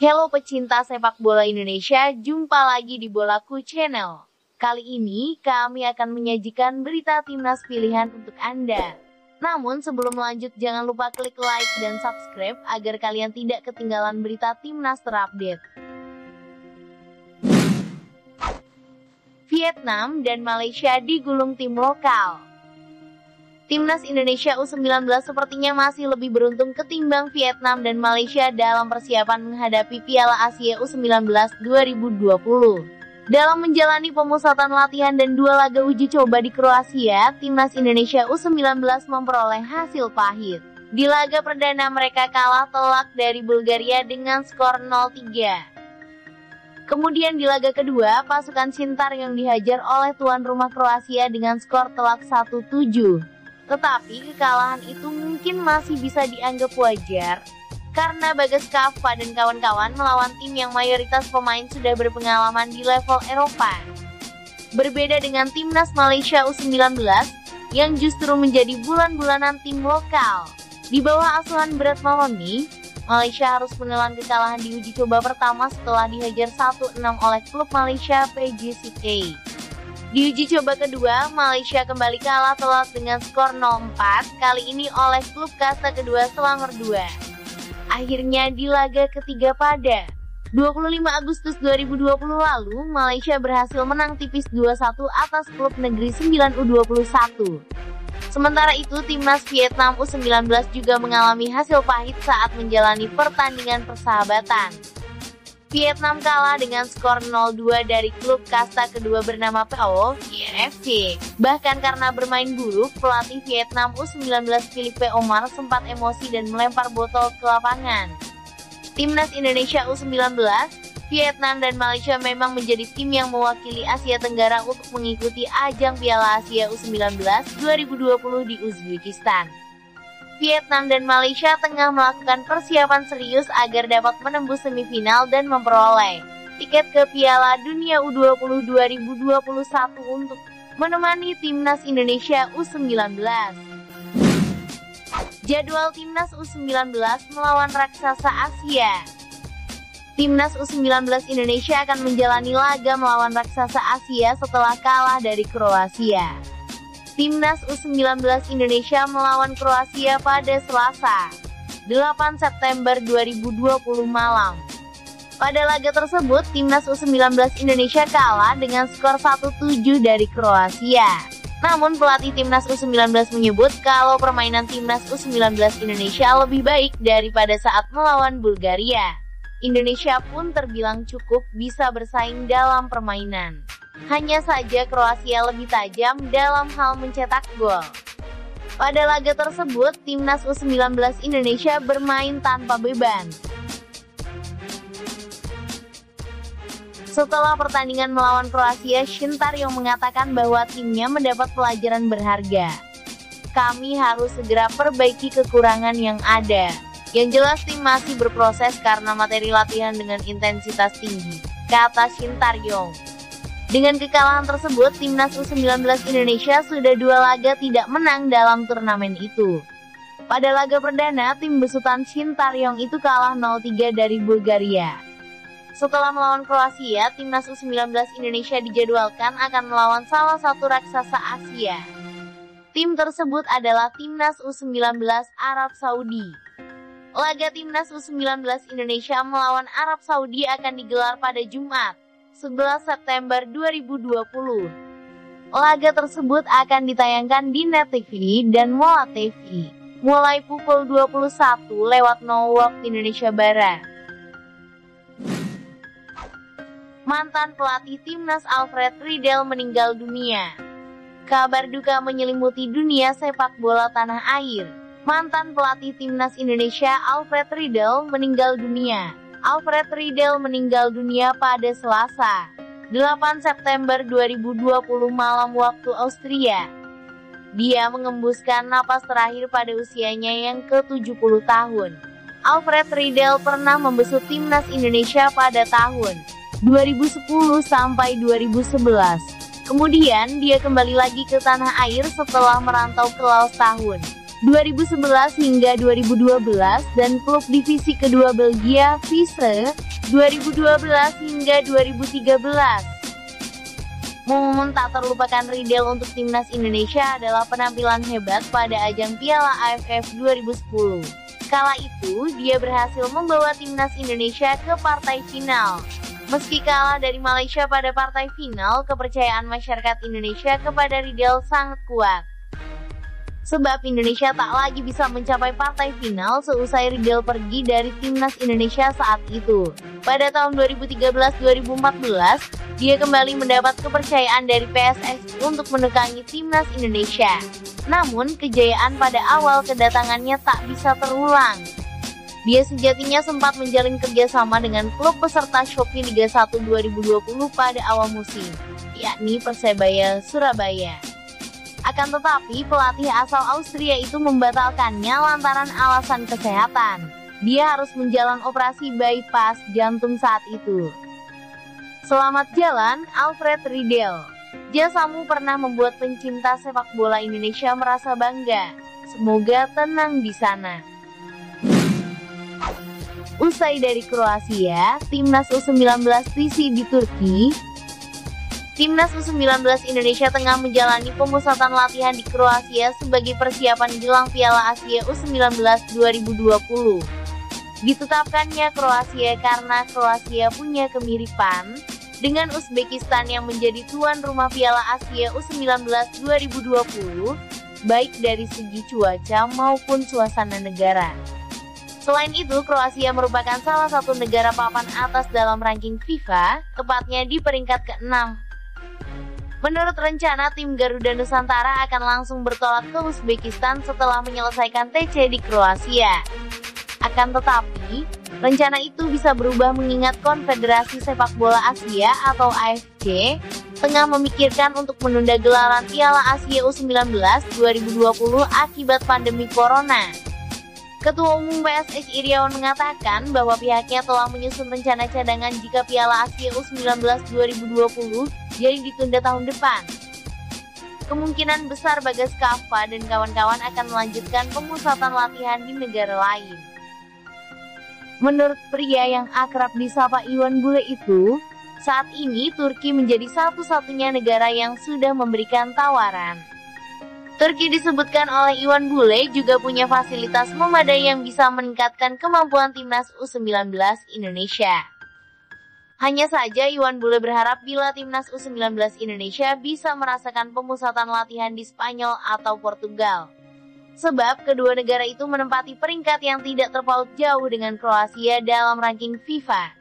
Halo pecinta sepak bola Indonesia, jumpa lagi di Bolaku Channel. Kali ini kami akan menyajikan berita timnas pilihan untuk Anda. Namun sebelum lanjut jangan lupa klik like dan subscribe agar kalian tidak ketinggalan berita timnas terupdate. Vietnam dan Malaysia digulung tim lokal. Timnas Indonesia U19 sepertinya masih lebih beruntung ketimbang Vietnam dan Malaysia dalam persiapan menghadapi Piala Asia U19 2020. Dalam menjalani pemusatan latihan dan dua laga uji coba di Kroasia, Timnas Indonesia U19 memperoleh hasil pahit. Di laga perdana mereka kalah telak dari Bulgaria dengan skor 0-3. Kemudian di laga kedua, pasukan Sintayong dihajar oleh tuan rumah Kroasia dengan skor telak 1-7. Tetapi kekalahan itu mungkin masih bisa dianggap wajar, karena Bagas Kava dan kawan-kawan melawan tim yang mayoritas pemain sudah berpengalaman di level Eropa. Berbeda dengan timnas Malaysia U19, yang justru menjadi bulan-bulanan tim lokal. Di bawah asuhan Brad Maloney, Malaysia harus menelan kekalahan di uji coba pertama setelah dihajar 1-6 oleh klub Malaysia PJSK. Di uji coba kedua, Malaysia kembali kalah telak dengan skor 0-4, kali ini oleh klub kasta kedua Selangor 2. Akhirnya di laga ketiga pada 25 Agustus 2020 lalu, Malaysia berhasil menang tipis 2-1 atas klub Negeri 9 U21. Sementara itu, timnas Vietnam U19 juga mengalami hasil pahit saat menjalani pertandingan persahabatan. Vietnam kalah dengan skor 0-2 dari klub kasta kedua bernama PO FC. Bahkan karena bermain buruk, pelatih Vietnam U19 Philippe Omar sempat emosi dan melempar botol ke lapangan. Timnas Indonesia U19, Vietnam dan Malaysia memang menjadi tim yang mewakili Asia Tenggara untuk mengikuti ajang Piala Asia U19 2020 di Uzbekistan. Vietnam dan Malaysia tengah melakukan persiapan serius agar dapat menembus semifinal dan memperoleh tiket ke Piala Dunia U20 2021 untuk menemani timnas Indonesia U19. Jadwal timnas U19 melawan raksasa Asia. Timnas U19 Indonesia akan menjalani laga melawan raksasa Asia setelah kalah dari Kroasia. Timnas U19 Indonesia melawan Kroasia pada Selasa, 8 September 2020 malam. Pada laga tersebut, Timnas U19 Indonesia kalah dengan skor 1-7 dari Kroasia. Namun pelatih Timnas U19 menyebut kalau permainan Timnas U19 Indonesia lebih baik daripada saat melawan Bulgaria. Indonesia pun terbilang cukup bisa bersaing dalam permainan. Hanya saja Kroasia lebih tajam dalam hal mencetak gol. Pada laga tersebut, Timnas U19 Indonesia bermain tanpa beban. Setelah pertandingan melawan Kroasia, Sintayong mengatakan bahwa timnya mendapat pelajaran berharga. Kami harus segera perbaiki kekurangan yang ada. Yang jelas tim masih berproses karena materi latihan dengan intensitas tinggi, kata Sintayong. Dengan kekalahan tersebut, Timnas U19 Indonesia sudah 2 laga tidak menang dalam turnamen itu. Pada laga perdana, tim besutan Sintayong itu kalah 0-3 dari Bulgaria. Setelah melawan Kroasia, Timnas U19 Indonesia dijadwalkan akan melawan salah satu raksasa Asia. Tim tersebut adalah Timnas U19 Arab Saudi. Laga Timnas U19 Indonesia melawan Arab Saudi akan digelar pada Jumat, 11 September 2020. Laga tersebut akan ditayangkan di Net TV dan Mola TV, mulai pukul 21.00 waktu Indonesia Barat. Mantan pelatih Timnas Alfred Riedel meninggal dunia. Kabar duka menyelimuti dunia sepak bola tanah air. Mantan pelatih Timnas Indonesia Alfred Riedel meninggal dunia. Alfred Riedel meninggal dunia pada Selasa, 8 September 2020 malam waktu Austria. Dia mengembuskan napas terakhir pada usianya yang ke-70 tahun. Alfred Riedel pernah membesut Timnas Indonesia pada tahun 2010 sampai 2011. Kemudian dia kembali lagi ke tanah air setelah merantau ke Laos tahun 2011 hingga 2012 dan klub divisi kedua Belgia Vitesse 2012 hingga 2013. Momen tak terlupakan Riedel untuk timnas Indonesia adalah penampilan hebat pada ajang Piala AFF 2010. Kala itu, dia berhasil membawa timnas Indonesia ke partai final. Meski kalah dari Malaysia pada partai final, kepercayaan masyarakat Indonesia kepada Riedel sangat kuat. Sebab Indonesia tak lagi bisa mencapai partai final seusai Riedel pergi dari timnas Indonesia saat itu. Pada tahun 2013-2014, dia kembali mendapat kepercayaan dari PSSI untuk menekangi timnas Indonesia. Namun, kejayaan pada awal kedatangannya tak bisa terulang. Dia sejatinya sempat menjalin kerjasama dengan klub peserta Shopee Liga 1 2020 pada awal musim, yakni Persebaya Surabaya. Akan tetapi, pelatih asal Austria itu membatalkannya lantaran alasan kesehatan. Dia harus menjalani operasi bypass jantung saat itu. Selamat jalan, Alfred Riedel. Jasamu pernah membuat pencinta sepak bola Indonesia merasa bangga. Semoga tenang di sana. Usai dari Kroasia, timnas U19 TC di Turki. Timnas U19 Indonesia tengah menjalani pemusatan latihan di Kroasia sebagai persiapan jelang Piala Asia U19 2020. Ditetapkannya Kroasia karena Kroasia punya kemiripan dengan Uzbekistan yang menjadi tuan rumah Piala Asia U19 2020, baik dari segi cuaca maupun suasana negara. Selain itu, Kroasia merupakan salah satu negara papan atas dalam ranking FIFA, tepatnya di peringkat ke-6. Menurut rencana, tim Garuda Nusantara akan langsung bertolak ke Uzbekistan setelah menyelesaikan TC di Kroasia. Akan tetapi, rencana itu bisa berubah mengingat Konfederasi Sepak Bola Asia atau AFC tengah memikirkan untuk menunda gelaran Piala Asia U19 2020 akibat pandemi Corona. Ketua Umum PSSI Iriawan mengatakan bahwa pihaknya telah menyusun rencana cadangan jika Piala Asia U19 2020 jadi ditunda tahun depan. Kemungkinan besar Bagas Kava dan kawan-kawan akan melanjutkan pemusatan latihan di negara lain. Menurut pria yang akrab disapa Iwan Bule itu, saat ini Turki menjadi satu-satunya negara yang sudah memberikan tawaran. Turki disebutkan oleh Iwan Bule juga punya fasilitas memadai yang bisa meningkatkan kemampuan timnas U19 Indonesia. Hanya saja Iwan Bule berharap bila timnas U19 Indonesia bisa merasakan pemusatan latihan di Spanyol atau Portugal. Sebab kedua negara itu menempati peringkat yang tidak terpaut jauh dengan Kroasia dalam ranking FIFA.